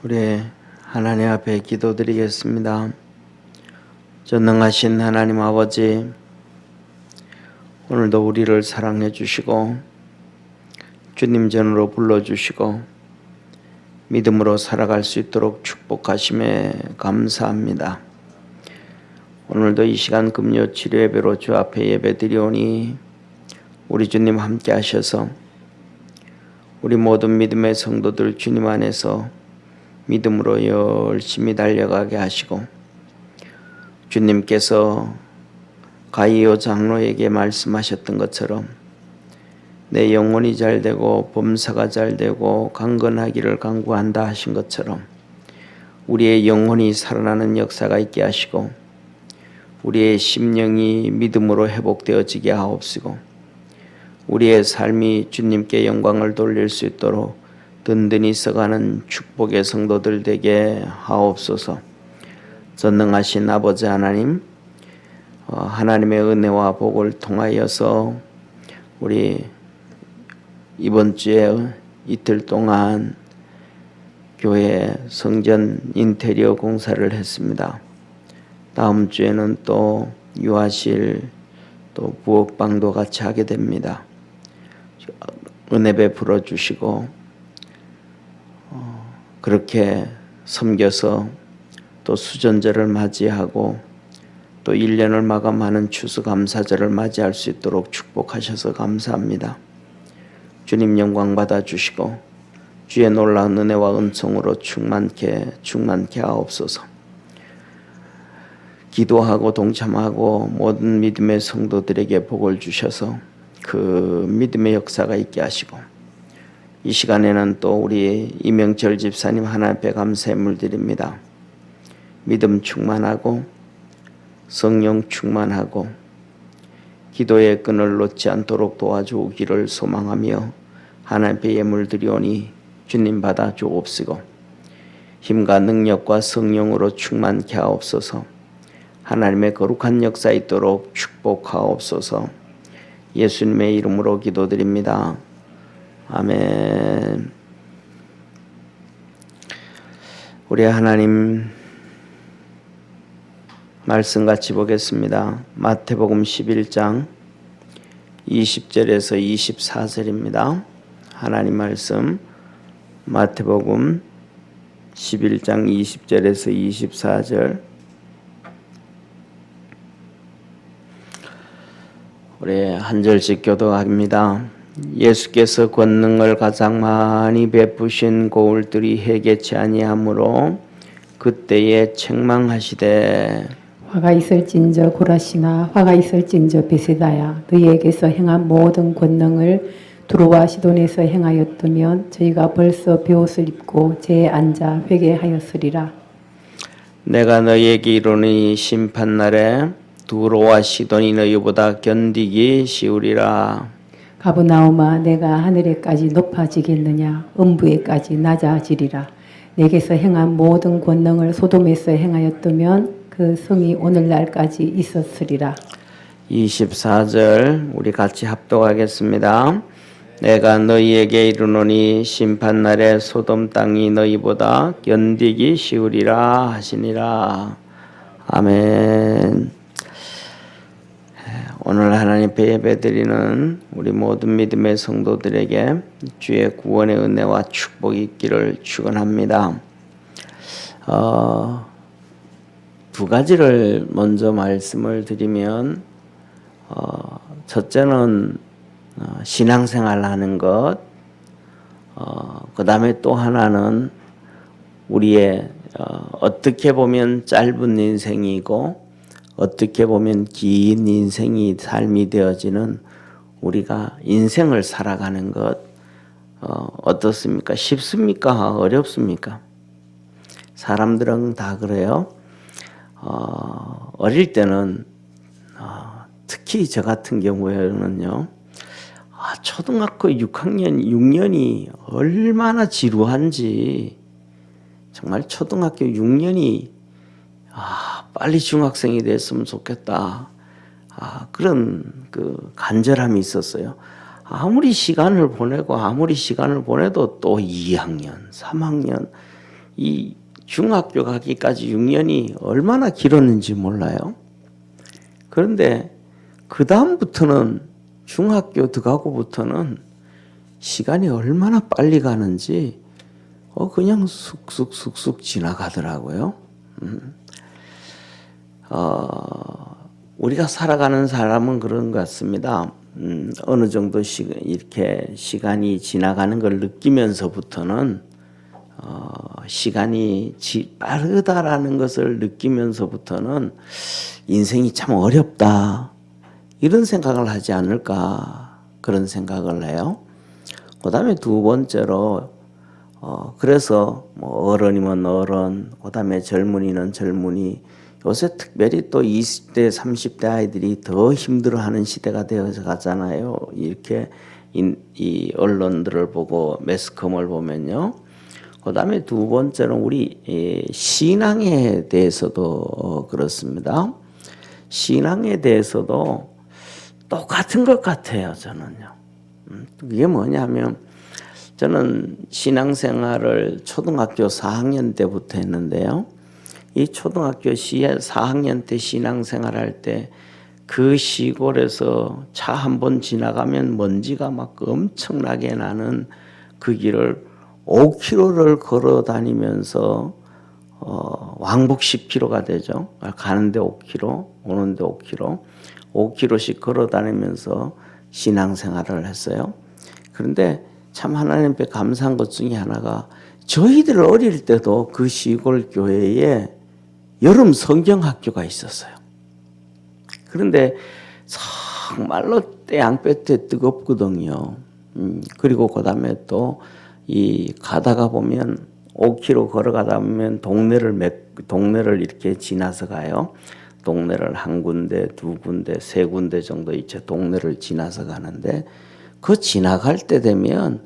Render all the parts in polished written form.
우리 하나님 앞에 기도드리겠습니다. 전능하신 하나님 아버지, 오늘도 우리를 사랑해 주시고 주님 전으로 불러주시고 믿음으로 살아갈 수 있도록 축복하심에 감사합니다. 오늘도 이 시간 금요 치료 예배로 주 앞에 예배드리오니 우리 주님 함께 하셔서 우리 모든 믿음의 성도들 주님 안에서 믿음으로 열심히 달려가게 하시고, 주님께서 가이오 장로에게 말씀하셨던 것처럼 내 영혼이 잘되고 범사가 잘되고 강건하기를 간구한다 하신 것처럼 우리의 영혼이 살아나는 역사가 있게 하시고 우리의 심령이 믿음으로 회복되어지게 하옵시고 우리의 삶이 주님께 영광을 돌릴 수 있도록 든든히 써가는 축복의 성도들 되게 하옵소서. 전능하신 아버지 하나님, 하나님의 은혜와 복을 통하여서 우리 이번 주에 이틀 동안 교회 성전 인테리어 공사를 했습니다. 다음 주에는 또 유아실 또 부엌방도 같이 하게 됩니다. 은혜 베풀어 주시고 그렇게 섬겨서 또 수전절을 맞이하고 또 1년을 마감하는 추수감사절을 맞이할 수 있도록 축복하셔서 감사합니다. 주님 영광 받아주시고 주의 놀라운 은혜와 은총으로 충만케 하옵소서. 기도하고 동참하고 모든 믿음의 성도들에게 복을 주셔서 그 믿음의 역사가 있게 하시고 이 시간에는 또 우리 이명철 집사님 하나님 앞에 감사의 물드립니다. 믿음 충만하고 성령 충만하고 기도의 끈을 놓지 않도록 도와주기를 소망하며 하나님 앞에 예물 드리오니 주님 받아 주옵시고 힘과 능력과 성령으로 충만케 하옵소서. 하나님의 거룩한 역사 있도록 축복하옵소서. 예수님의 이름으로 기도드립니다. 아멘. 우리 하나님 말씀 같이 보겠습니다. 마태복음 11장 20절에서 24절입니다. 하나님 말씀 마태복음 11장 20절에서 24절. 우리 한 절씩 교독합니다. 예수께서 권능을 가장 많이 베푸신 고울들이 해개치 아니하므로 그때에 책망하시되 화가 있을진저 고라시나 화가 있을진저 베세다야 너희에게서 행한 모든 권능을 두로와 시돈에서 행하였다면 저희가 벌써 베옷을 입고 제에 앉아 회개하였으리라. 내가 너희에게 이르노니 심판날에 두로와 시돈이 너희보다 견디기 쉬우리라. 가브나움아 내가 하늘에까지 높아지겠느냐 음부에까지 낮아지리라. 내게서 행한 모든 권능을 소돔에서 행하였다면 그 성이 오늘날까지 있었으리라. 24절 우리 같이 합독하겠습니다. 내가 너희에게 이르노니 심판날에 소돔 땅이 너희보다 견디기 쉬우리라 하시니라. 아멘. 오늘 하나님 앞에 예배드리는 우리 모든 믿음의 성도들에게 주의 구원의 은혜와 축복이 있기를 축원합니다. 두 가지를 먼저 말씀을 드리면 첫째는 신앙생활 하는 것, 그 다음에 또 하나는 우리의 어떻게 보면 짧은 인생이고 어떻게 보면 긴 인생이 삶이 되어지는 우리가 인생을 살아가는 것 어떻습니까? 쉽습니까? 어렵습니까? 사람들은 다 그래요. 어릴 때는 특히 저 같은 경우에는요. 초등학교 6년이 얼마나 지루한지 정말 초등학교 6년이 빨리 중학생이 됐으면 좋겠다. 그런 그 간절함이 있었어요. 아무리 시간을 보내도 또 2학년, 3학년 이 중학교 가기까지 6년이 얼마나 길었는지 몰라요. 그런데 그 다음부터는 중학교 들어가고부터는 시간이 얼마나 빨리 가는지 그냥 쑥쑥쑥쑥 지나가더라고요. 우리가 살아가는 사람은 그런 것 같습니다. 어느 정도 이렇게 시간이 지나가는 걸 느끼면서부터는 시간이 빠르다라는 것을 느끼면서부터는 인생이 참 어렵다 이런 생각을 하지 않을까 그런 생각을 해요. 그 다음에 두 번째로 그래서 뭐 어른이면 어른, 그 다음에 젊은이는 젊은이, 요새 특별히 또 20대, 30대 아이들이 더 힘들어하는 시대가 되어서 가잖아요. 이렇게 이 언론들을 보고 매스컴을 보면요. 그 다음에 두 번째는 우리 신앙에 대해서도 그렇습니다. 신앙에 대해서도 똑같은 것 같아요, 저는요. 그게 뭐냐면 저는 신앙생활을 초등학교 4학년 때부터 했는데요. 이 초등학교 4학년 때 신앙생활할 때 그 시골에서 차 한 번 지나가면 먼지가 막 엄청나게 나는 그 길을 5km를 걸어 다니면서 왕복 10km가 되죠. 가는데 5km, 오는데 5km, 5km씩 걸어 다니면서 신앙생활을 했어요. 그런데 참 하나님 앞에 감사한 것 중에 하나가 저희들 어릴 때도 그 시골 교회에 여름 성경학교가 있었어요. 그런데 정말로 태양볕에 뜨겁거든요. 그리고 그 다음에 또 이 가다가 보면 5km 걸어가다 보면 동네를 이렇게 지나서 가요. 동네를 한 군데, 두 군데, 세 군데 정도 이제 동네를 지나서 가는데 그 지나갈 때 되면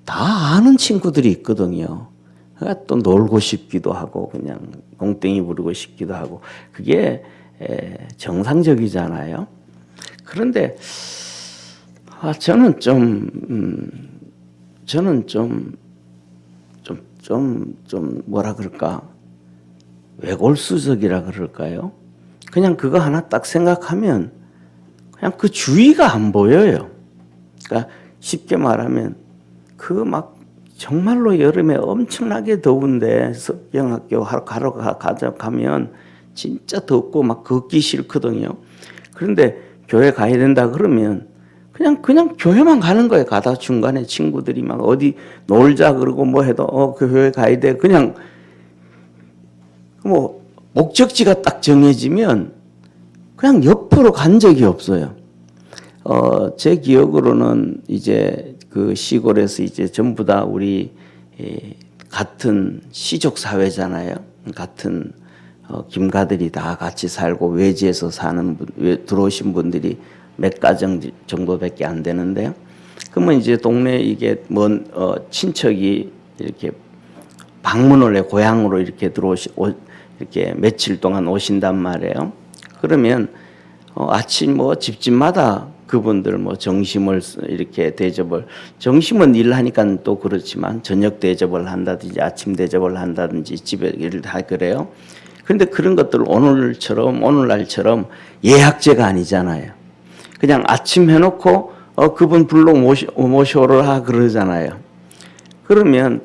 다 아는 친구들이 있거든요. 그러니까 또 놀고 싶기도 하고 그냥 엉덩이 부리고 싶기도 하고 그게 정상적이잖아요. 그런데 저는 좀 뭐라 그럴까 외골수적이라 그럴까요? 그냥 그거 하나 딱 생각하면 그냥 그 주위가 안 보여요. 그러니까 쉽게 말하면 그 막 정말로 여름에 엄청나게 더운데 성경학교 가면 진짜 덥고 막 걷기 싫거든요. 그런데 교회 가야 된다 그러면 그냥 교회만 가는 거예요. 가다 중간에 친구들이 막 어디 놀자 그러고 뭐 해도 그 교회 가야 돼. 그냥 뭐 목적지가 딱 정해지면 그냥 옆으로 간 적이 없어요. 제 기억으로는 이제 그 시골에서 이제 전부 다 우리 같은 시족 사회잖아요. 같은 김가들이 다 같이 살고 외지에서 사는 들어오신 분들이 몇 가정 정도밖에 안 되는데요. 그러면 이제 동네 이게 먼 친척이 이렇게 방문을 해 고향으로 이렇게 이렇게 며칠 동안 오신단 말이에요. 그러면 아침 뭐 집집마다 그분들 뭐 점심을 이렇게 대접을 점심은 일하니까 또 그렇지만 저녁 대접을 한다든지 아침 대접을 한다든지 집에 일을 다 그래요. 그런데 그런 것들 오늘날처럼 예약제가 아니잖아요. 그냥 아침 해놓고 그분 불러 모셔오라 그러잖아요. 그러면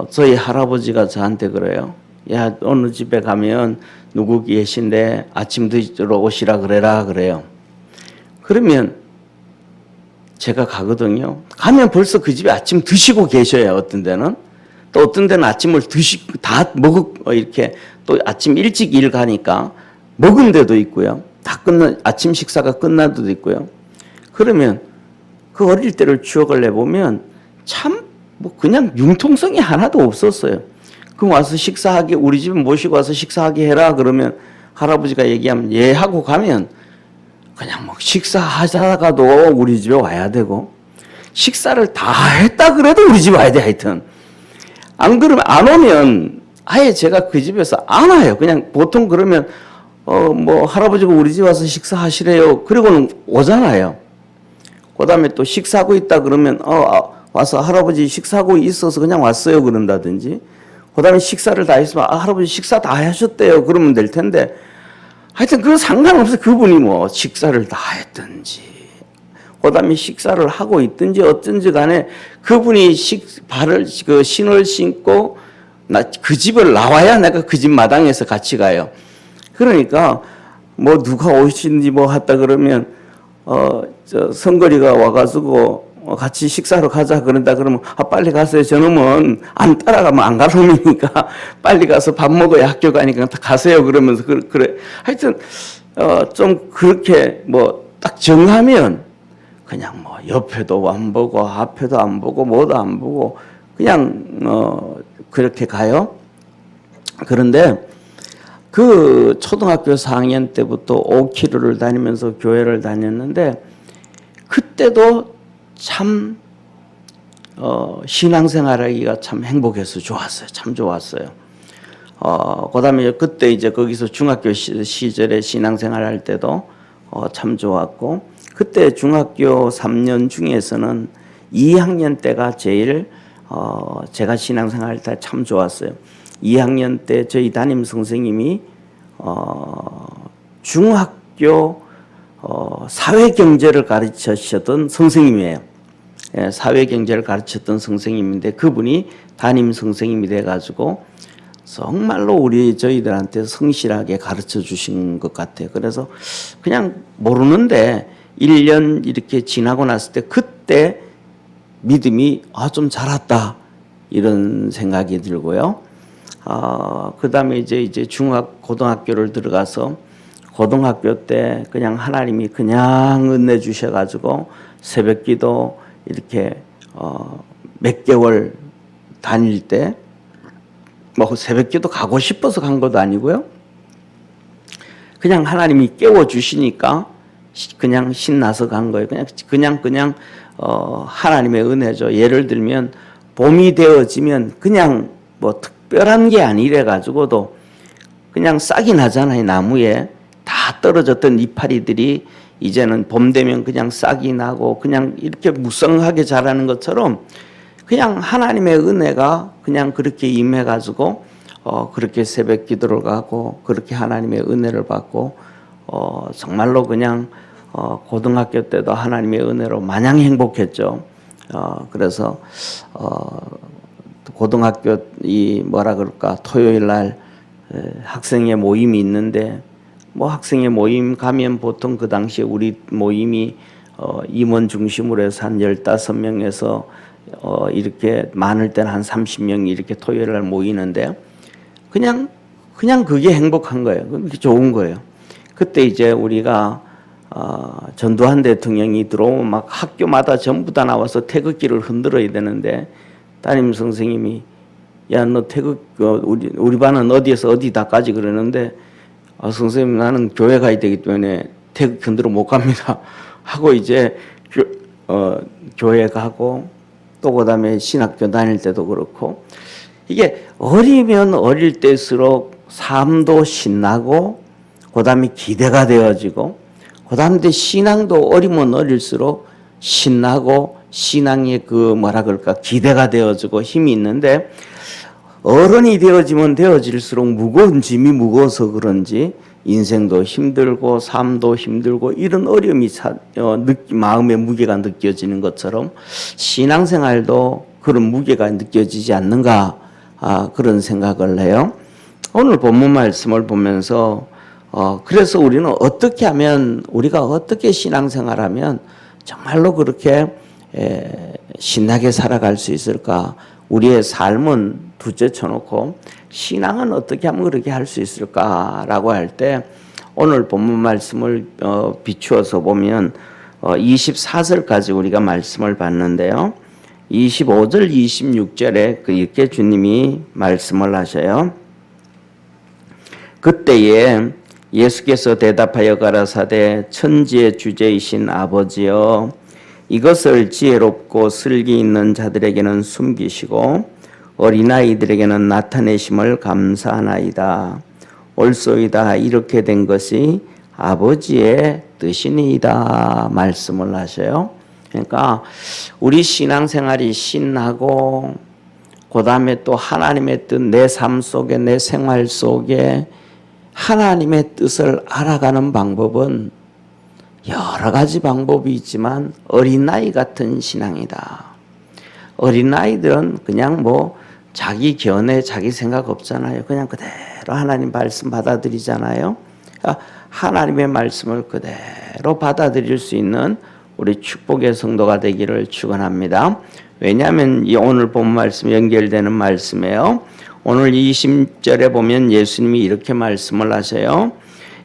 저희 할아버지가 저한테 그래요. 야, 어느 집에 가면 누구 계신데 아침 드시러 오시라 그래라 그래요. 그러면 제가 가거든요. 가면 벌써 그 집에 아침 드시고 계셔요. 어떤 데는. 또 어떤 데는 아침을 다 이렇게 또 아침 일찍 일 가니까 먹은 데도 있고요. 아침 식사가 끝난 데도 있고요. 그러면 그 어릴 때를 추억을 내보면 참 뭐 그냥 융통성이 하나도 없었어요. 그럼 와서 식사하게 우리 집에 모시고 와서 식사하게 해라 그러면 할아버지가 얘기하면 예 하고 가면 그냥 뭐 식사하다가도 우리 집에 와야 되고 식사를 다 했다 그래도 우리 집에 와야 돼. 하여튼 안 그러면 안 오면 아예 제가 그 집에서 안 와요. 그냥 보통 그러면 뭐 할아버지가 우리 집 와서 식사하시래요. 그리고는 오잖아요. 그다음에 또 식사하고 있다 그러면 와서 할아버지 식사하고 있어서 그냥 왔어요 그런다든지 그다음에 식사를 다 했으면 할아버지 식사 다 하셨대요. 그러면 될 텐데 하여튼 그건 상관없어요. 그분이 뭐 식사를 다 했든지 그다음에 식사를 하고 있든지 어쩐지 간에 그분이 신을 신고 그 집을 나와야 내가 그 집 마당에서 같이 가요. 그러니까 뭐 누가 오시든지 뭐 했다 그러면 저 성거리가 와가지고 같이 식사로 가자 그런다 그러면 빨리 가세요. 저놈은 안 따라가면 안 갈 놈이니까 빨리 가서 밥 먹어야 학교 가니까 가세요. 그러면서 그래 하여튼 좀 그렇게 뭐 딱 정하면 그냥 뭐 옆에도 안 보고 앞에도 안 보고 뭐도 안 보고 그냥 그렇게 가요. 그런데 그 초등학교 4학년 때부터 5km를 다니면서 교회를 다녔는데 그때도 참 신앙생활하기가 참 행복해서 좋았어요. 참 좋았어요. 그다음에 그때 이제 거기서 중학교 시절에 신앙생활할 때도 참 좋았고 그때 중학교 3년 중에서는 2학년 때가 제일 제가 신앙생활할 때 참 좋았어요. 2학년 때 저희 담임 선생님이 중학교 사회경제를 가르치셨던 선생님이에요. 예, 사회경제를 가르쳤던 선생님인데 그분이 담임 선생님이 돼가지고 정말로 저희들한테 성실하게 가르쳐 주신 것 같아요. 그래서 그냥 모르는데 1년 이렇게 지나고 났을 때 그때 믿음이 좀 자랐다 이런 생각이 들고요. 그 다음에 이제 고등학교를 들어가서 고등학교 때 그냥 하나님이 그냥 은혜 주셔가지고 새벽기도 이렇게 몇 개월 다닐 때 뭐 새벽기도 가고 싶어서 간 것도 아니고요. 그냥 하나님이 깨워 주시니까 그냥 신나서 간 거예요. 그냥 하나님의 은혜죠. 예를 들면 봄이 되어지면 그냥 뭐 특별한 게 아니래 가지고도 그냥 싹이 나잖아요. 나무에 다 떨어졌던 이파리들이 이제는 봄 되면 그냥 싹이 나고 그냥 이렇게 무성하게 자라는 것처럼 그냥 하나님의 은혜가 그냥 그렇게 임해 가지고 그렇게 새벽 기도를 가고 그렇게 하나님의 은혜를 받고 정말로 그냥 고등학교 때도 하나님의 은혜로 마냥 행복했죠. 그래서 고등학교 토요일 날 학생회 모임이 있는데 뭐 학생회 모임 가면 보통 그 당시에 우리 모임이 임원 중심으로 해서 한 15명에서 이렇게 많을 때는 한 30명이 이렇게 토요일 날 모이는데 그냥 그게 행복한 거예요. 그게 좋은 거예요. 그때 이제 우리가 전두환 대통령이 들어오면 막 학교마다 전부 다 나와서 태극기를 흔들어야 되는데 담임 선생님이 야 너 우리 반은 어디에서 어디다까지 그러는데 선생님 나는 교회 가야 되기 때문에 태극기 흔들어 못 갑니다 하고 이제 교회 가고 또 그다음에 신학교 다닐 때도 그렇고 이게 어리면 어릴 때일수록 삶도 신나고 그다음에 기대가 되어지고 그다음에 신앙도 어리면 어릴수록 신나고 신앙의 기대가 되어지고 힘이 있는데 어른이 되어지면 되어질수록 무거운 짐이 무거워서 그런지 인생도 힘들고 삶도 힘들고 이런 어려움이 마음의 무게가 느껴지는 것처럼 신앙생활도 그런 무게가 느껴지지 않는가 그런 생각을 해요. 오늘 본문 말씀을 보면서 그래서 우리는 우리가 어떻게 신앙생활하면 정말로 그렇게 신나게 살아갈 수 있을까? 우리의 삶은 둘째 쳐놓고 신앙은 어떻게 하면 그렇게 할 수 있을까라고 할 때 오늘 본문 말씀을 비추어서 보면 24절까지 우리가 말씀을 봤는데요. 25절, 26절에 이렇게 주님이 말씀을 하셔요. 그때에 예수께서 대답하여 가라사대 천지의 주제이신 아버지여 이것을 지혜롭고 슬기 있는 자들에게는 숨기시고 어린아이들에게는 나타내심을 감사하나이다. 옳소이다. 이렇게 된 것이 아버지의 뜻이니이다. 말씀을 하셔요. 그러니까 우리 신앙생활이 신나고 그 다음에 또 하나님의 뜻, 내 삶 속에, 내 생활 속에 하나님의 뜻을 알아가는 방법은 여러 가지 방법이 있지만 어린아이 같은 신앙이다. 어린아이들은 그냥 뭐 자기 견해, 자기 생각 없잖아요. 그냥 그대로 하나님 말씀 받아들이잖아요. 하나님의 말씀을 그대로 받아들일 수 있는 우리 축복의 성도가 되기를 축원합니다. 왜냐하면 이 오늘 본 말씀 연결되는 말씀이에요. 오늘 20절에 보면 예수님이 이렇게 말씀을 하세요.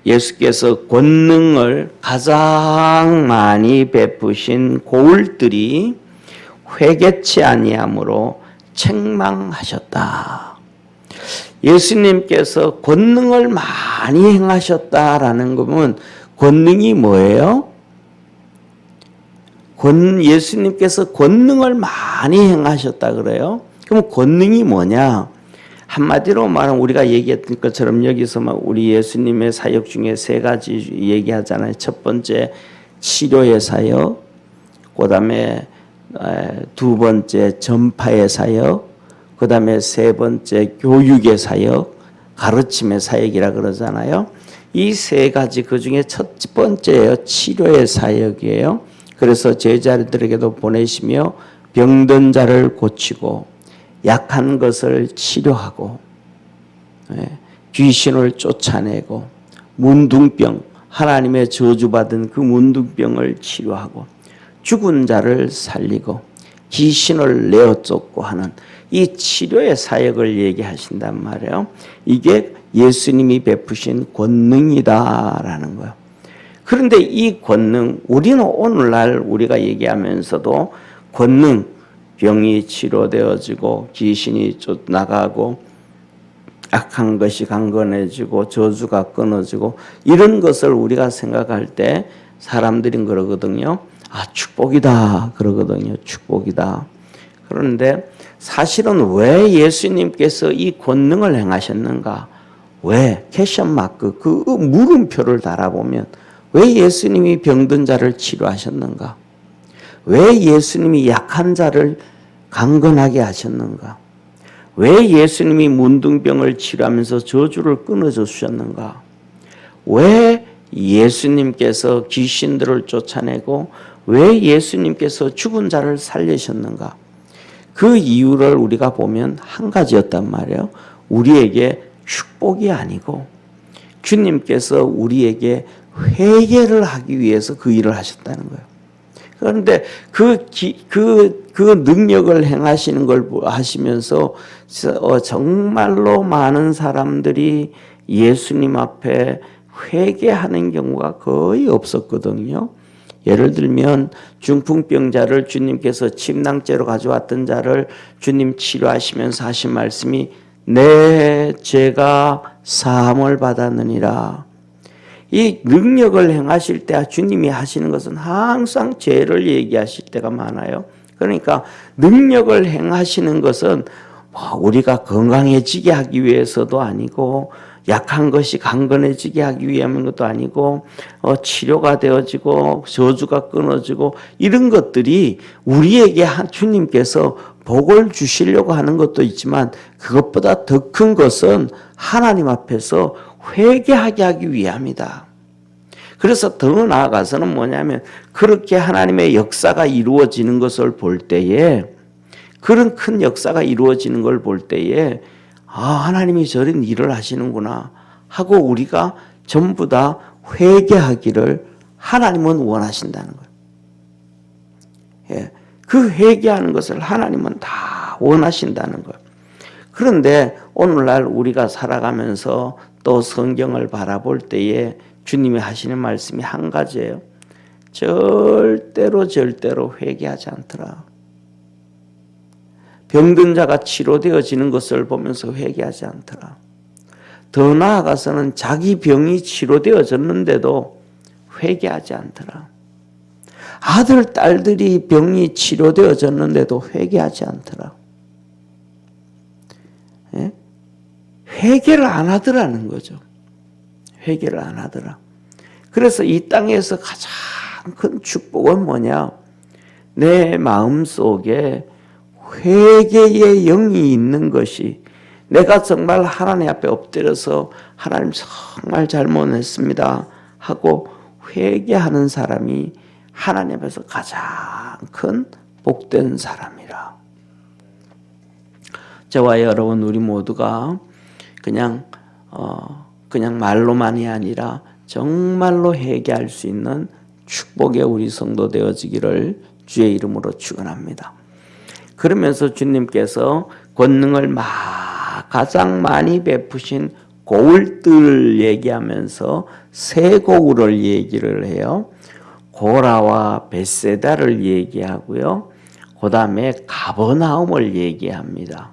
예수께서 권능을 가장 많이 베푸신 고울들이 회개치 아니함으로 책망하셨다. 예수님께서 권능을 많이 행하셨다라는 거면 권능이 뭐예요? 예수님께서 권능을 많이 행하셨다 그래요. 그럼 권능이 뭐냐? 한마디로 말하면 우리가 얘기했던 것처럼 여기서 막 우리 예수님의 사역 중에 세 가지 얘기하잖아요. 첫 번째 치료의 사역, 그 다음에 두 번째 전파의 사역, 그 다음에 세 번째 교육의 사역, 가르침의 사역이라 그러잖아요. 이 세 가지 그 중에 첫 번째예요. 치료의 사역이에요. 그래서 제자들에게도 보내시며 병든 자를 고치고 약한 것을 치료하고 귀신을 쫓아내고 문둥병, 하나님의 저주받은 그 문둥병을 치료하고 죽은 자를 살리고 귀신을 내어 쫓고 하는 이 치료의 사역을 얘기하신단 말이에요. 이게 예수님이 베푸신 권능이다라는 거예요. 그런데 이 권능, 우리는 오늘날 우리가 얘기하면서도 권능, 병이 치료되어지고 귀신이 쫓나가고 악한 것이 강건해지고 저주가 끊어지고 이런 것을 우리가 생각할 때 사람들이 그러거든요. 아, 축복이다 그러거든요. 축복이다. 그런데 사실은 왜 예수님께서 이 권능을 행하셨는가? 왜? 캐션 마크, 그 물음표를 달아보면 왜 예수님이 병든 자를 치료하셨는가? 왜 예수님이 약한 자를 강건하게 하셨는가? 왜 예수님이 문둥병을 치료하면서 저주를 끊어줘 주셨는가? 왜 예수님께서 귀신들을 쫓아내고 왜 예수님께서 죽은 자를 살리셨는가? 그 이유를 우리가 보면 한 가지였단 말이에요. 우리에게 축복이 아니고 주님께서 우리에게 회개를 하기 위해서 그 일을 하셨다는 거예요. 그런데 그 능력을 행하시는 걸 하시면서 정말로 많은 사람들이 예수님 앞에 회개하는 경우가 거의 없었거든요. 예를 들면 중풍병자를 주님께서 침낭째로 가져왔던 자를 주님 치료하시면서 하신 말씀이 내 죄가 사함을 받았느니라. 이 능력을 행하실 때 주님이 하시는 것은 항상 죄를 얘기하실 때가 많아요. 그러니까 능력을 행하시는 것은 우리가 건강해지게 하기 위해서도 아니고 약한 것이 강건해지게 하기 위한 것도 아니고 치료가 되어지고 저주가 끊어지고 이런 것들이 우리에게 주님께서 복을 주시려고 하는 것도 있지만 그것보다 더 큰 것은 하나님 앞에서 회개하게 하기 위함이다. 그래서 더 나아가서는 뭐냐면 그렇게 하나님의 역사가 이루어지는 것을 볼 때에 그런 큰 역사가 이루어지는 걸 볼 때에 하나님이 저런 일을 하시는구나 하고 우리가 전부 다 회개하기를 하나님은 원하신다는 거예요. 예, 그 회개하는 것을 하나님은 다 원하신다는 거예요. 그런데 오늘날 우리가 살아가면서 또 성경을 바라볼 때에 주님이 하시는 말씀이 한 가지예요. 절대로 회개하지 않더라. 병든 자가 치료되어지는 것을 보면서 회개하지 않더라. 더 나아가서는 자기 병이 치료되어졌는데도 회개하지 않더라. 아들, 딸들이 병이 치료되어졌는데도 회개하지 않더라. 예? 회개를 안 하더라는 거죠. 회개를 안 하더라. 그래서 이 땅에서 가장 큰 축복은 뭐냐? 내 마음 속에 회개의 영이 있는 것이, 내가 정말 하나님 앞에 엎드려서 하나님 정말 잘못했습니다 하고 회개하는 사람이 하나님 앞에서 가장 큰 복된 사람이라. 저와 여러분 우리 모두가 그냥 말로만이 아니라 정말로 회개할 수 있는 축복의 우리 성도 되어지기를 주의 이름으로 축원합니다. 그러면서 주님께서 권능을 가장 많이 베푸신 고울들을 얘기하면서 세 고울을 얘기를 해요. 고라와 벳세다를 얘기하고요. 그 다음에 가버나움을 얘기합니다.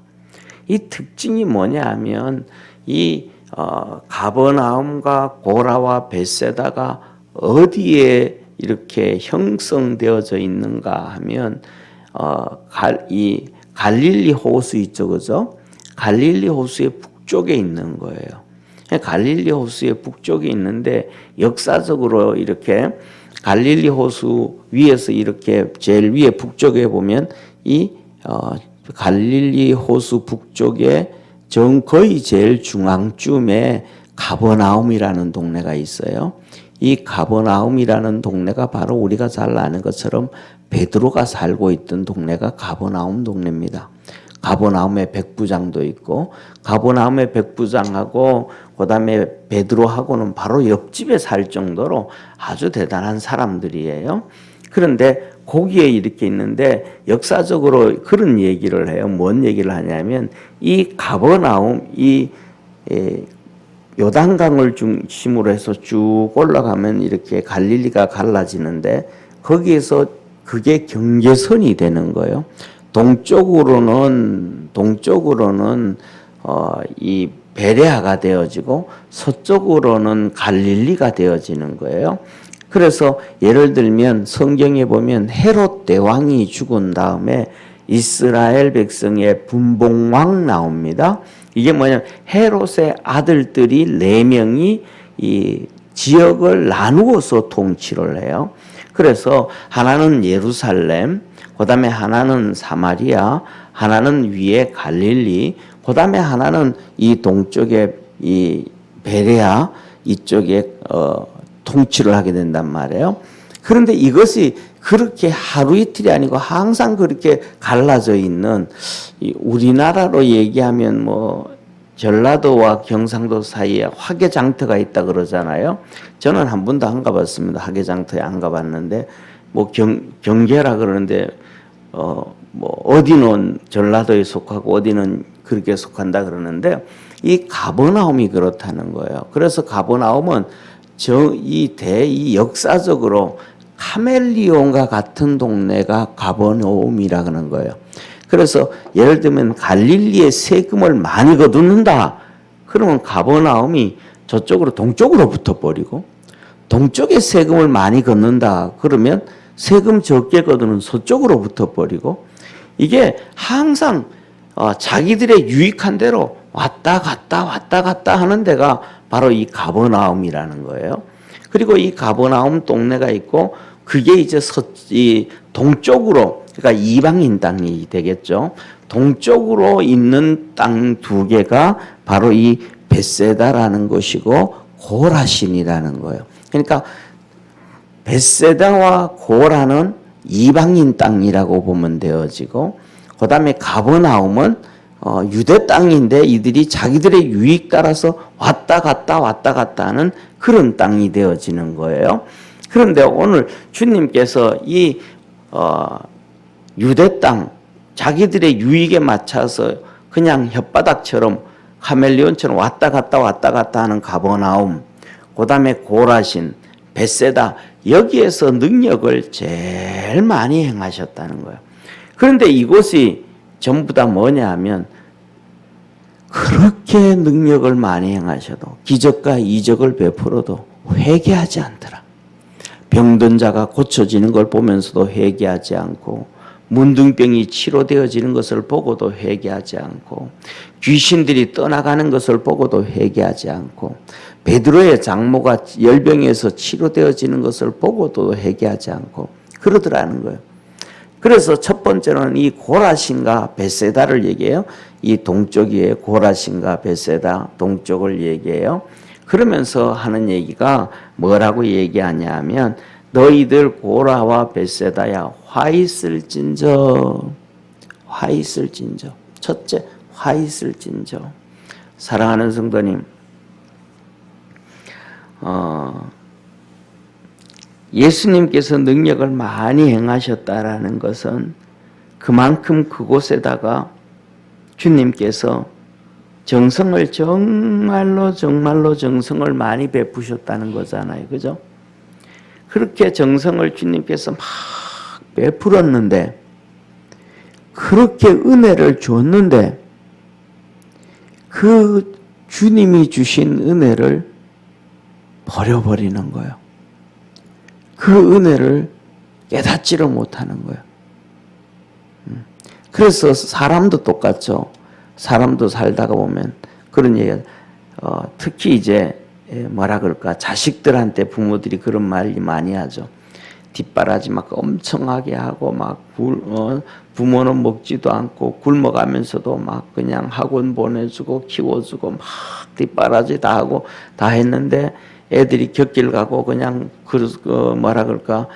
이 특징이 뭐냐 하면 이 가버나움과 고라와 벳세다가 어디에 이렇게 형성되어져 있는가 하면 이 갈릴리 호수 있죠, 그죠? 갈릴리 호수의 북쪽에 있는 거예요. 갈릴리 호수의 북쪽에 있는데 역사적으로 이렇게 갈릴리 호수 위에서 이렇게 제일 위에 북쪽에 보면 이 갈릴리 호수 북쪽에 거의 제일 중앙쯤에 가버나움이라는 동네가 있어요. 이 가버나움이라는 동네가 바로 우리가 잘 아는 것처럼 베드로가 살고 있던 동네가 가버나움 동네입니다. 가버나움에 백부장도 있고, 가버나움의 백부장하고 그다음에 베드로하고는 바로 옆집에 살 정도로 아주 대단한 사람들이에요. 그런데 거기에 이렇게 있는데 역사적으로 그런 얘기를 해요. 뭔 얘기를 하냐면 이 가버나움, 이 요단강을 중심으로 해서 쭉 올라가면 이렇게 갈릴리가 갈라지는데 거기에서 그게 경계선이 되는 거예요. 동쪽으로는 이 베레아가 되어지고 서쪽으로는 갈릴리가 되어지는 거예요. 그래서 예를 들면 성경에 보면 헤롯 대왕이 죽은 다음에 이스라엘 백성의 분봉왕 나옵니다. 이게 뭐냐면 헤롯의 아들들이 4명이 이 지역을 나누어서 통치를 해요. 그래서 하나는 예루살렘, 그 다음에 하나는 사마리아, 하나는 위에 갈릴리, 그 다음에 하나는 이 동쪽에 이 베레아 이쪽에 통치를 하게 된단 말이에요. 그런데 이것이 그렇게 하루 이틀이 아니고 항상 그렇게 갈라져 있는, 우리나라로 얘기하면 뭐 전라도와 경상도 사이에 화개장터가 있다 그러잖아요. 저는 한 번도 안 가봤습니다. 화개장터에 안 가봤는데 뭐 경계라 그러는데 뭐 어디는 전라도에 속하고 어디는 그렇게 속한다 그러는데 이 가버나움이 그렇다는 거예요. 그래서 가버나움은 이 역사적으로 카멜리온과 같은 동네가 가버나움이라 그러는 거예요. 그래서 예를 들면 갈릴리에 세금을 많이 거두는다. 그러면 가버나움이 저쪽으로 동쪽으로 붙어버리고, 동쪽에 세금을 많이 걷는다. 그러면 세금 적게 거두는 서쪽으로 붙어버리고, 이게 항상 자기들의 유익한 대로 왔다 갔다 하는 데가 바로 이 가버나움이라는 거예요. 그리고 이 가버나움 동네가 있고 그게 이제 이 동쪽으로, 그러니까 이방인 땅이 되겠죠. 동쪽으로 있는 땅 2개가 바로 이 벳세다라는 것이고 고라신이라는 거예요. 그러니까 벳세다와 고라는 이방인 땅이라고 보면 되어지고, 그 다음에 가버나움은 유대 땅인데 이들이 자기들의 유익 따라서 왔다 갔다 하는 그런 땅이 되어지는 거예요. 그런데 오늘 주님께서 이 유대 땅, 자기들의 유익에 맞춰서 그냥 혓바닥처럼 카멜리온처럼 왔다 갔다 하는 가버나움, 그 다음에 고라신, 벳세다, 여기에서 능력을 제일 많이 행하셨다는 거예요. 그런데 이곳이 전부 다 뭐냐 하면 그렇게 능력을 많이 행하셔도 기적과 이적을 베풀어도 회개하지 않더라. 병든 자가 고쳐지는 걸 보면서도 회개하지 않고, 문둥병이 치료되어지는 것을 보고도 회개하지 않고, 귀신들이 떠나가는 것을 보고도 회개하지 않고, 베드로의 장모가 열병에서 치료되어지는 것을 보고도 회개하지 않고 그러더라는 거예요. 그래서 첫 번째는 이 고라신과 벳세다를 얘기해요. 이 동쪽에 고라신과 벳세다 동쪽을 얘기해요. 그러면서 하는 얘기가 뭐라고 얘기하냐 하면 너희들 고라와 벳세다야 화 있을진저. 화 있을진저. 첫째, 화 있을진저. 사랑하는 성도님, 예수님께서 능력을 많이 행하셨다라는 것은 그만큼 그곳에다가 주님께서 정성을 정말로 정성을 많이 베푸셨다는 거잖아요. 그죠? 그렇게 정성을 주님께서 막 베풀었는데, 그렇게 은혜를 줬는데, 그 주님이 주신 은혜를 버려버리는 거예요. 그 은혜를 깨닫지를 못하는 거예요. 그래서 사람도 똑같죠. 사람도 살다가 보면 그런 얘기가 특히 이제 뭐라 그럴까, 자식들한테 부모들이 그런 말 많이 하죠. 뒷바라지 막 엄청나게 하고 막 부모는 먹지도 않고 굶어가면서도 막 그냥 학원 보내주고 키워주고 막 뒷바라지 다 하고 다 했는데 애들이 곁길 가고 그냥 뭐라 그럴까,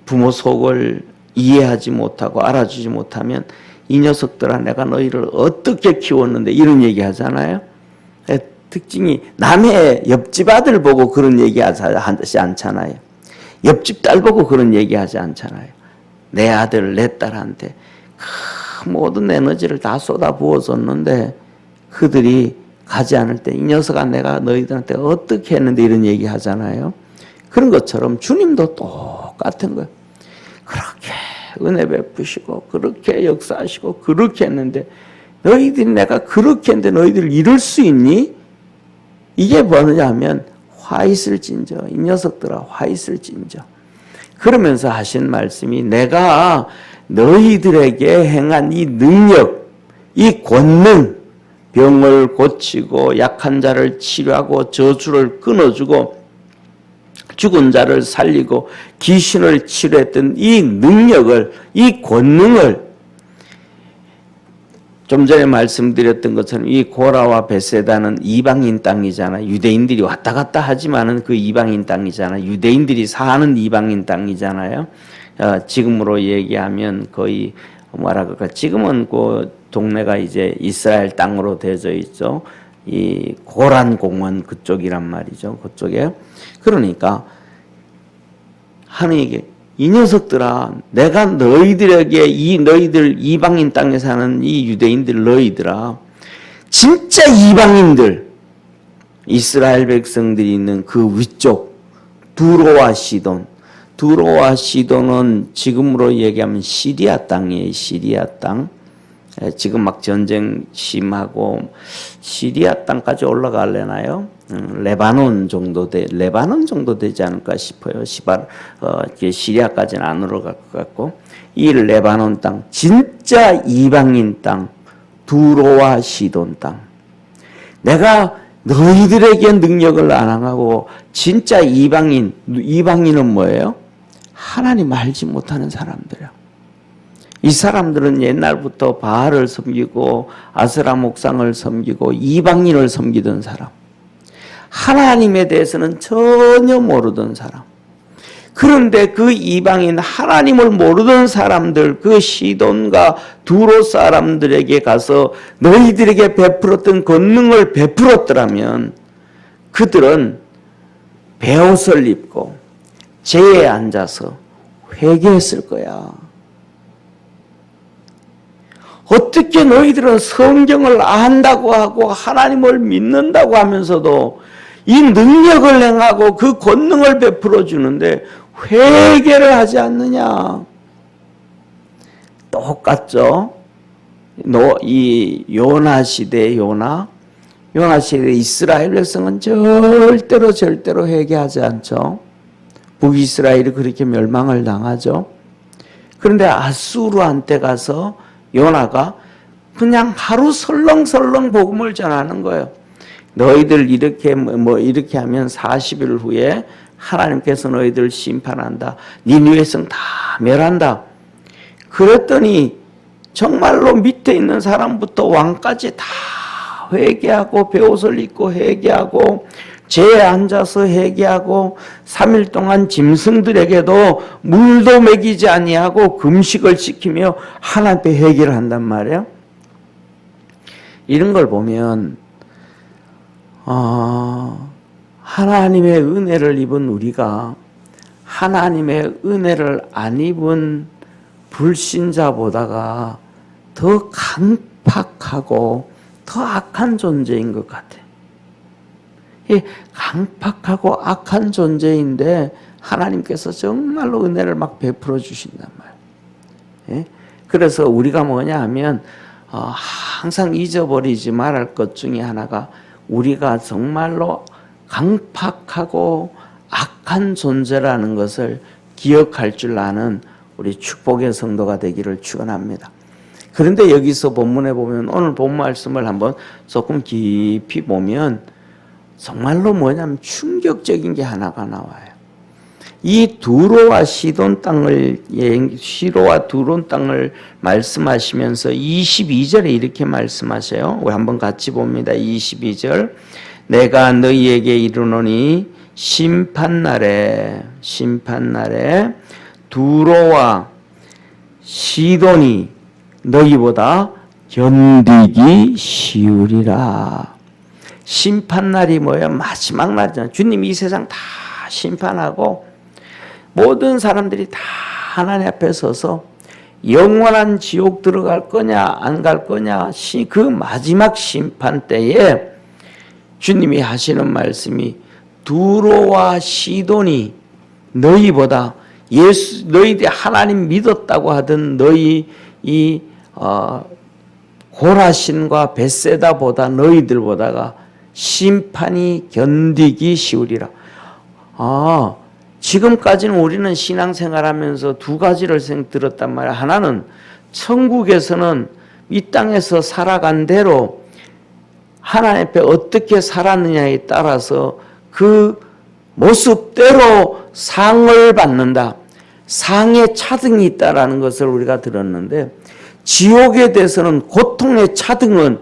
부모 속을 이해하지 못하고 알아주지 못하면 이 녀석들아 내가 너희를 어떻게 키웠는데 이런 얘기 하잖아요. 특징이 남의 옆집 아들 보고 그런 얘기 하지 않잖아요. 옆집 딸 보고 그런 얘기 하지 않잖아요. 내 아들 내 딸한테 모든 에너지를 다 쏟아 부어줬는데 그들이 가지 않을 때 이 녀석아 내가 너희들한테 어떻게 했는데 이런 얘기 하잖아요. 그런 것처럼 주님도 똑같은 거예요. 그렇게 은혜 베푸시고 그렇게 역사하시고 그렇게 했는데 너희들이 내가 그렇게 했는데 너희들 이럴 수 있니? 이게 뭐냐 하면 화 있을진저, 이 녀석들아 화 있을진저. 그러면서 하신 말씀이 내가 너희들에게 행한 이 능력, 이 권능, 병을 고치고 약한 자를 치료하고 저주를 끊어주고 죽은 자를 살리고 귀신을 치료했던 이 능력을, 이 권능을 좀 전에 말씀드렸던 것처럼 이 고라와 벳세다는 이방인 땅이잖아요. 유대인들이 왔다 갔다 하지만은 그 이방인 땅이잖아요. 유대인들이 사는 이방인 땅이잖아요. 지금으로 얘기하면 거의 뭐라 그럴까, 지금은 그 동네가 이제 이스라엘 땅으로 되어져 있죠. 이 고란 공원 그쪽이란 말이죠. 그쪽에. 그러니까 하나님께 이 녀석들아 내가 너희들에게 너희들 이방인 땅에 사는 이 유대인들 너희들아 진짜 이방인들 이스라엘 백성들이 있는 그 위쪽 두로와 시돈, 두로와 시돈은 지금으로 얘기하면 시리아 땅이에요. 시리아 땅. 지금 막 전쟁 심하고 시리아 땅까지 올라가려나요? 레바논 정도 되지 않을까 싶어요. 시리아까지는 안 올라갈 것 같고 이 레바논 땅 진짜 이방인 땅 두로와 시돈 땅. 내가 너희들에게 능력을 안 하고 진짜 이방인은 뭐예요? 하나님 알지 못하는 사람들이야. 이 사람들은 옛날부터 바알을 섬기고 아스라 목상을 섬기고 이방인을 섬기던 사람. 하나님에 대해서는 전혀 모르던 사람. 그런데 그 이방인 하나님을 모르던 사람들, 그 시돈과 두로 사람들에게 가서 너희들에게 베풀었던 권능을 베풀었더라면 그들은 베옷을 입고 제에 앉아서 회개했을 거야. 어떻게 너희들은 성경을 안다고 하고 하나님을 믿는다고 하면서도 이 능력을 행하고 그 권능을 베풀어 주는데 회개를 하지 않느냐? 똑같죠? 이 요나 시대의 요나 시대 이스라엘 백성은 절대로 회개하지 않죠. 북이스라엘이 그렇게 멸망을 당하죠. 그런데 아수르한테 가서 요나가 그냥 하루 설렁설렁 복음을 전하는 거예요. 너희들 이렇게 하면 40일 후에 하나님께서 너희들 심판한다. 니느웨 성 다 멸한다. 그랬더니 정말로 밑에 있는 사람부터 왕까지 다 회개하고 베옷을 입고 회개하고 제에 앉아서 회개하고 3일 동안 짐승들에게도 물도 먹이지 아니하고 금식을 지키며 하나님께 회개를 한단 말이에요. 이런 걸 보면 하나님의 은혜를 입은 우리가 하나님의 은혜를 안 입은 불신자보다가 더 강팍하고 더 악한 존재인 것 같아요. 이 강팍하고 악한 존재인데 하나님께서 정말로 은혜를 막 베풀어 주신단 말이에요. 그래서 우리가 뭐냐 하면 항상 잊어버리지 말할 것 중에 하나가 우리가 정말로 강팍하고 악한 존재라는 것을 기억할 줄 아는 우리 축복의 성도가 되기를 축원합니다. 그런데 여기서 본문에 보면 오늘 본 말씀을 한번 조금 깊이 보면 정말로 뭐냐면 충격적인 게 하나가 나와요. 이 두로와 시돈 땅을 시로와 두론 땅을 말씀하시면서 22절에 이렇게 말씀하세요. 우리 한번 같이 봅니다. 22절 내가 너희에게 이르노니 심판날에 두로와 시돈이 너희보다 견디기 쉬우리라. 심판날이 뭐예요? 마지막 날이잖아요. 주님이 이 세상 다 심판하고 모든 사람들이 다 하나님 앞에 서서 영원한 지옥 들어갈 거냐 안 갈 거냐 그 마지막 심판 때에 주님이 하시는 말씀이 두로와 시돈이 너희보다 너희들이 하나님 믿었다고 하던 너희 이 고라신과 벳세다보다 너희들보다가 심판이 견디기 쉬우리라. 지금까지는 우리는 신앙생활하면서 두 가지를 들었단 말이야. 하나는 천국에서는 이 땅에서 살아간 대로 하나님 앞에 어떻게 살았느냐에 따라서 그 모습대로 상을 받는다. 상의 차등이 있다라는 것을 우리가 들었는데 지옥에 대해서는 고통의 차등은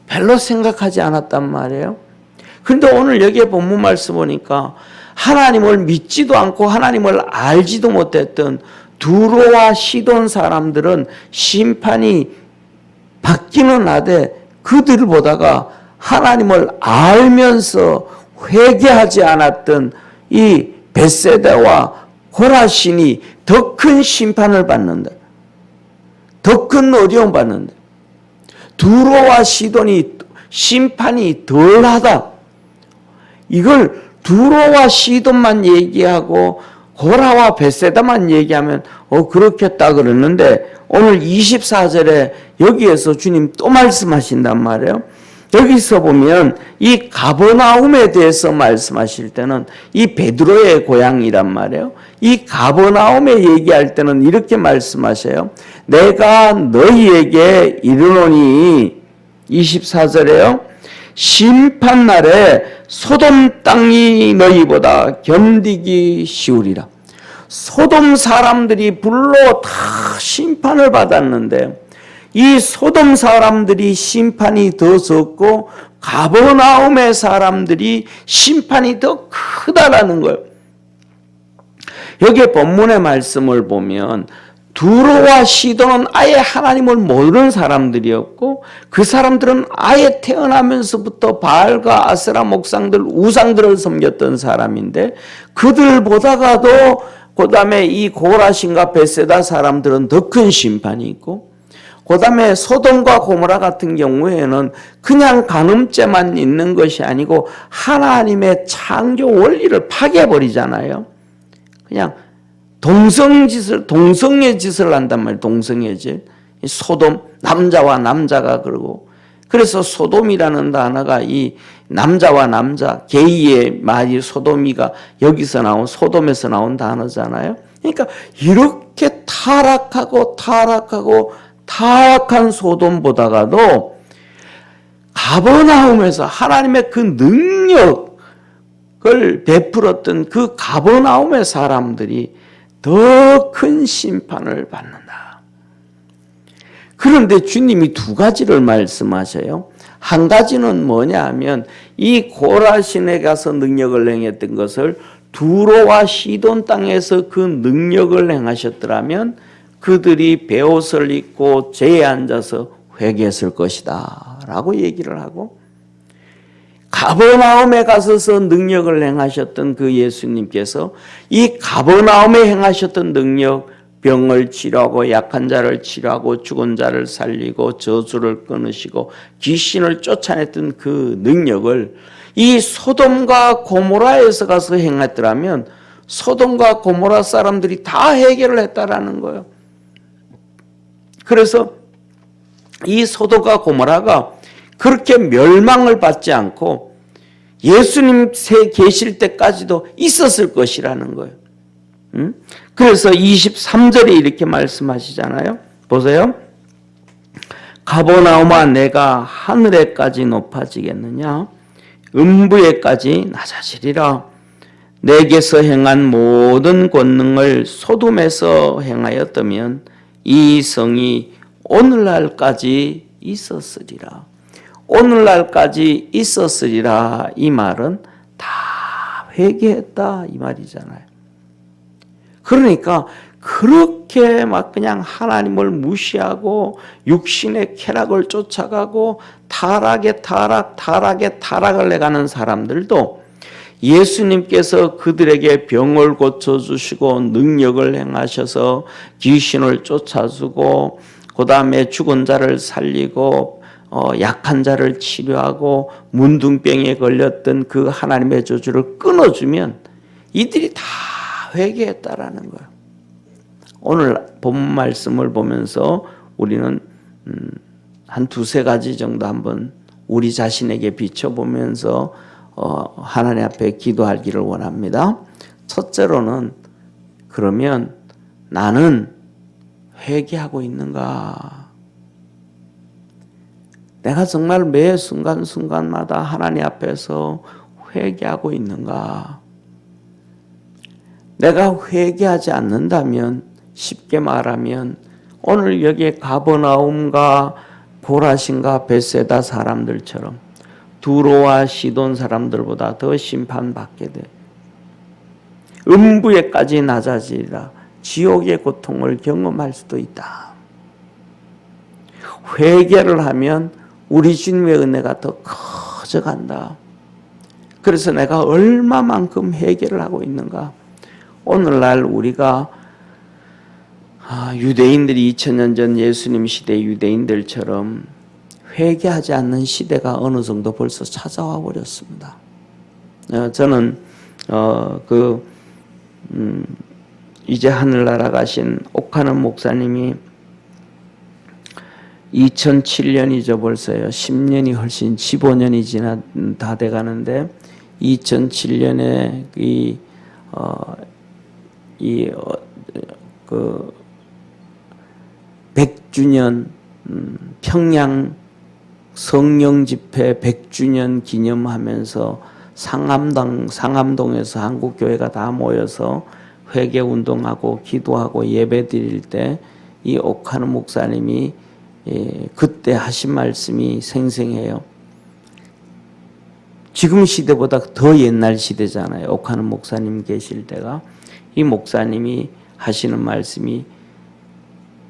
별로 생각하지 않았단 말이에요. 그런데 오늘 여기에 본문 말씀 보니까 하나님을 믿지도 않고 하나님을 알지도 못했던 두로와 시돈 사람들은 심판이 받기는 하되 그들보다가 하나님을 알면서 회개하지 않았던 이 벳세다와 고라신이 더 큰 심판을 받는다. 더 큰 어려움 받는다. 두로와 시돈이 심판이 덜하다. 이걸 두로와 시돈만 얘기하고 고라와 벳세다만 얘기하면 그렇겠다 그러는데 오늘 24절에 여기에서 주님 또 말씀하신단 말이에요. 여기서 보면 이 가버나움에 대해서 말씀하실 때는 이 베드로의 고향이란 말이에요. 이 가버나움에 얘기할 때는 이렇게 말씀하세요. 내가 너희에게 이르노니 24절에요. 심판날에 소돔 땅이 너희보다 견디기 쉬우리라. 소돔 사람들이 불로 다 심판을 받았는데 이 소돔 사람들이 심판이 더 적고 가버나움의 사람들이 심판이 더 크다라는 거예요. 여기 본문의 말씀을 보면 두로와 시돈은 아예 하나님을 모르는 사람들이었고 그 사람들은 아예 태어나면서부터 바알과 아세라 목상들 우상들을 섬겼던 사람인데 그들보다가도 그 다음에 이 고라신과 벳세다 사람들은 더 큰 심판이 있고 그 다음에 소돔과 고모라 같은 경우에는 그냥 간음죄만 있는 것이 아니고 하나님의 창조 원리를 파괴해버리잖아요. 그냥 동성의 짓을 한단 말이에요. 동성의 짓. 소돔, 남자와 남자가 그러고. 그래서 소돔이라는 단어가 이 남자와 남자, 게이의 말이 소돔이가 여기서 나온, 소돔에서 나온 단어잖아요. 그러니까 이렇게 타락한 소돔보다가도 가버나움에서 하나님의 그 능력을 베풀었던 그 가버나움의 사람들이 더 큰 심판을 받는다. 그런데 주님이 두 가지를 말씀하셔요. 한 가지는 뭐냐 하면 이 고라신에 가서 능력을 행했던 것을 두로와 시돈 땅에서 그 능력을 행하셨더라면 그들이 베옷을 입고 제에 앉아서 회개했을 것이다 라고 얘기를 하고, 가버나움에 가서서 능력을 행하셨던 그 예수님께서 이 가버나움에 행하셨던 능력, 병을 치료하고 약한 자를 치료하고 죽은 자를 살리고 저주를 끊으시고 귀신을 쫓아냈던 그 능력을 이 소돔과 고모라에서 가서 행했더라면 소돔과 고모라 사람들이 다 해결을 했다라는 거예요. 그래서 이 소돔과 고모라가 그렇게 멸망을 받지 않고 예수님 계실 때까지도 있었을 것이라는 거예요. 그래서 23절에 이렇게 말씀하시잖아요. 보세요. 가버나움아 내가 하늘에까지 높아지겠느냐? 음부에까지 낮아지리라. 내게서 행한 모든 권능을 소돔에서 행하였다면 이 성이 오늘날까지 있었으리라. 오늘날까지 있었으리라. 이 말은 다 회개했다 이 말이잖아요. 그러니까 그렇게 막 그냥 하나님을 무시하고 육신의 쾌락을 쫓아가고 타락에 타락을 해가는 사람들도 예수님께서 그들에게 병을 고쳐주시고 능력을 행하셔서 귀신을 쫓아주고 그 다음에 죽은 자를 살리고 약한 자를 치료하고 문둥병에 걸렸던 그 하나님의 저주를 끊어주면 이들이 다 회개했다라는 거예요. 오늘 본 말씀을 보면서 우리는 한 두세 가지 정도 한번 우리 자신에게 비춰보면서 하나님 앞에 기도하기를 원합니다. 첫째로는 그러면 나는 회개하고 있는가? 내가 정말 매 순간순간마다 하나님 앞에서 회개하고 있는가? 내가 회개하지 않는다면 쉽게 말하면 오늘 여기에 가버나움과 고라신과 벳세다 사람들처럼 두로와 시돈 사람들보다 더 심판받게 돼. 음부에까지 낮아지리라. 지옥의 고통을 경험할 수도 있다. 회개를 하면 우리 주님의 은혜가 더 커져간다. 그래서 내가 얼마만큼 회개를 하고 있는가? 오늘날 우리가 유대인들이 2000년 전 예수님 시대 유대인들처럼 회개하지 않는 시대가 어느 정도 벌써 찾아와 버렸습니다. 저는 이제 하늘나라 가신 옥하는 목사님이 2007년이죠 벌써요. 10년이 훨씬 15년이 다 돼가는데 2007년에 그 100주년 평양 성령 집회 100주년 기념하면서 상암동에서 한국교회가 다 모여서 회개 운동하고 기도하고 예배 드릴 때 이 옥하는 목사님이 그때 하신 말씀이 생생해요. 지금 시대보다 더 옛날 시대잖아요. 옥하는 목사님 계실 때가. 이 목사님이 하시는 말씀이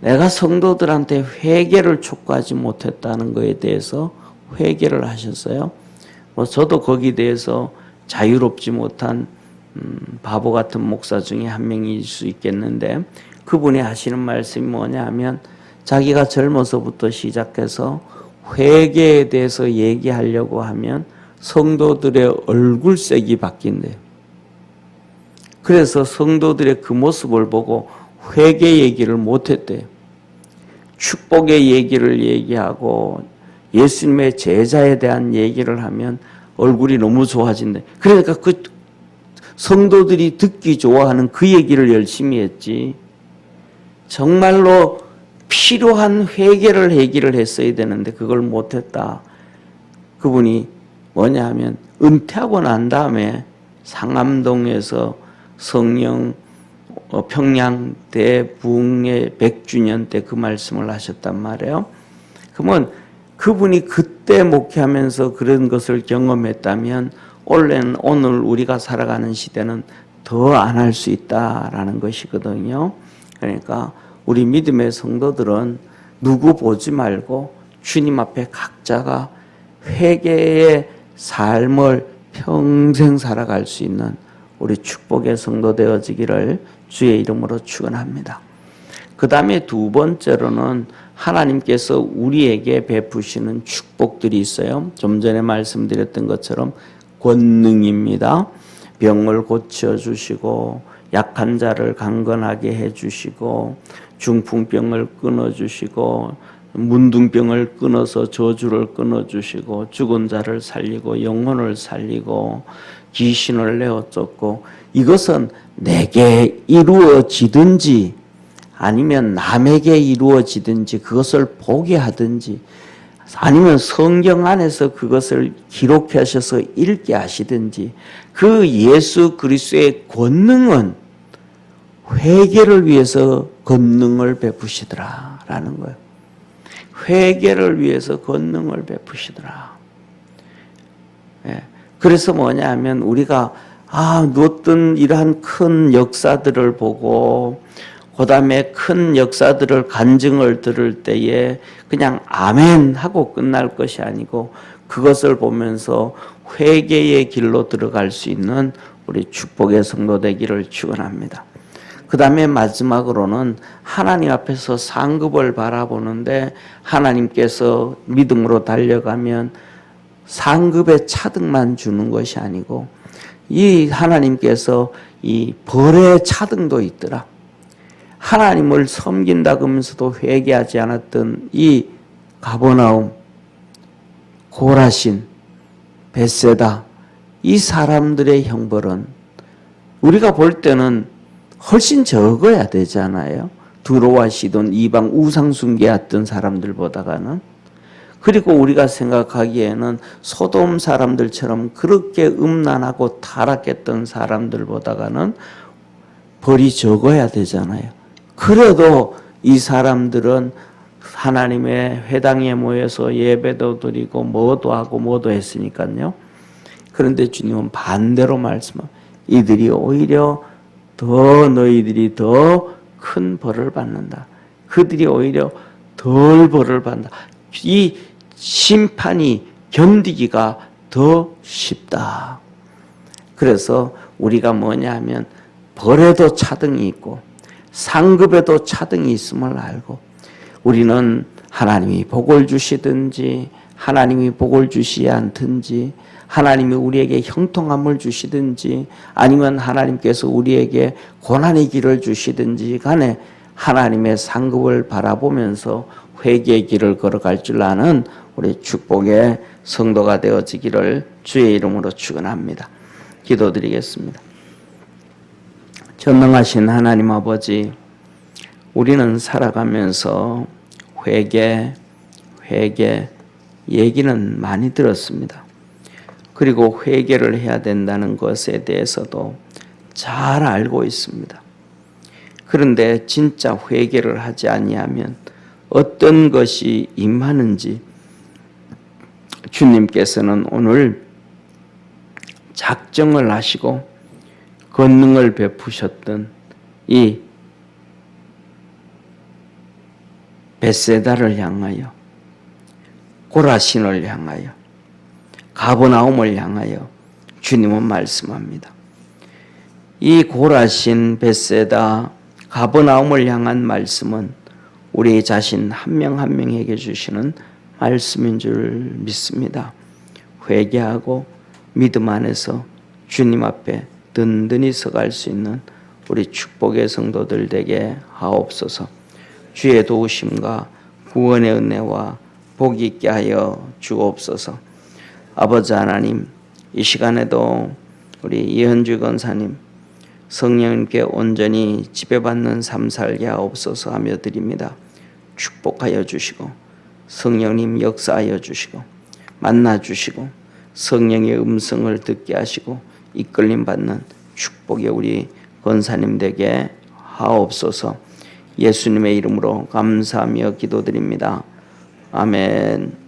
내가 성도들한테 회개를 촉구하지 못했다는 것에 대해서 회개를 하셨어요. 저도 거기에 대해서 자유롭지 못한 바보 같은 목사 중에 한 명일 수 있겠는데 그분이 하시는 말씀이 뭐냐 하면 자기가 젊어서부터 시작해서 회개에 대해서 얘기하려고 하면 성도들의 얼굴색이 바뀐대요. 그래서 성도들의 그 모습을 보고 회개 얘기를 못했대요. 축복의 얘기를 얘기하고 예수님의 제자에 대한 얘기를 하면 얼굴이 너무 좋아진대. 그러니까 그 성도들이 듣기 좋아하는 그 얘기를 열심히 했지. 정말로 필요한 회개를 얘기를 했어야 되는데 그걸 못했다. 그분이 뭐냐 하면 은퇴하고 난 다음에 상암동에서 성령 평양 대붕의 100주년 때 그 말씀을 하셨단 말이에요. 그러면 그분이 그때 목회하면서 그런 것을 경험했다면 오늘 우리가 살아가는 시대는 더 안 할 수 있다라는 것이거든요. 그러니까 우리 믿음의 성도들은 누구 보지 말고 주님 앞에 각자가 회개의 삶을 평생 살아갈 수 있는 우리 축복의 성도 되어지기를 주의 이름으로 축원합니다. 그 다음에 두 번째로는 하나님께서 우리에게 베푸시는 축복들이 있어요. 좀 전에 말씀드렸던 것처럼 권능입니다. 병을 고쳐주시고 약한 자를 강건하게 해주시고 중풍병을 끊어주시고 문둥병을 끊어서 저주를 끊어주시고 죽은 자를 살리고 영혼을 살리고 귀신을 내어 쫓고 이것은 내게 이루어지든지 아니면 남에게 이루어지든지 그것을 보게 하든지 아니면 성경 안에서 그것을 기록하셔서 읽게 하시든지 그 예수 그리스도의 권능은 회개를 위해서 권능을 베푸시더라라는 거예요. 회개를 위해서 권능을 베푸시더라. 예. 그래서 뭐냐 하면 우리가 어떤 이러한 큰 역사들을 보고 그 다음에 큰 역사들을 간증을 들을 때에 그냥 아멘 하고 끝날 것이 아니고 그것을 보면서 회개의 길로 들어갈 수 있는 우리 축복의 성도 되기를 축원합니다. 그 다음에 마지막으로는 하나님 앞에서 상급을 바라보는데 하나님께서 믿음으로 달려가면 상급의 차등만 주는 것이 아니고 이 하나님께서 이 벌의 차등도 있더라. 하나님을 섬긴다고 하면서도 회개하지 않았던 이 가버나움, 고라신, 벳세다 이 사람들의 형벌은 우리가 볼 때는 훨씬 적어야 되잖아요. 두로와 시돈 이방 우상 숭배했던 사람들보다는. 그리고 우리가 생각하기에는 소돔 사람들처럼 그렇게 음란하고 타락했던 사람들보다는 벌이 적어야 되잖아요. 그래도 이 사람들은 하나님의 회당에 모여서 예배도 드리고 뭐도 하고 뭐도 했으니까요. 그런데 주님은 반대로 말씀합니다. 이들이 오히려 너희들이 더 큰 벌을 받는다. 그들이 오히려 덜 벌을 받는다. 이 심판이 견디기가 더 쉽다. 그래서 우리가 뭐냐 하면 벌에도 차등이 있고 상급에도 차등이 있음을 알고 우리는 하나님이 복을 주시든지 하나님이 복을 주시지 않든지 하나님이 우리에게 형통함을 주시든지 아니면 하나님께서 우리에게 고난의 길을 주시든지 간에 하나님의 상급을 바라보면서 회개의 길을 걸어갈 줄 아는 우리 축복의 성도가 되어지기를 주의 이름으로 축원합니다. 기도드리겠습니다. 전능하신 하나님 아버지, 우리는 살아가면서 회개 얘기는 많이 들었습니다. 그리고 회개를 해야 된다는 것에 대해서도 잘 알고 있습니다. 그런데 진짜 회개를 하지 아니하면 어떤 것이 임하는지 주님께서는 오늘 작정을 하시고 권능을 베푸셨던 이 벳세다를 향하여 고라신을 향하여 가버나움을 향하여 주님은 말씀합니다. 이 고라신, 벳세다, 가버나움을 향한 말씀은 우리 자신 한 명 한 명에게 주시는 말씀인 줄 믿습니다. 회개하고 믿음 안에서 주님 앞에 든든히 서갈 수 있는 우리 축복의 성도들 되게 하옵소서. 주의 도우심과 구원의 은혜와 복이 있게 하여 주옵소서. 아버지 하나님, 이 시간에도 우리 이현주 권사님 성령님께 온전히 지배받는 삶 살게 하옵소서 하며 드립니다. 축복하여 주시고 성령님 역사하여 주시고 만나 주시고 성령의 음성을 듣게 하시고 이끌림 받는 축복의 우리 권사님 되게 하옵소서. 예수님의 이름으로 감사하며 기도드립니다. 아멘.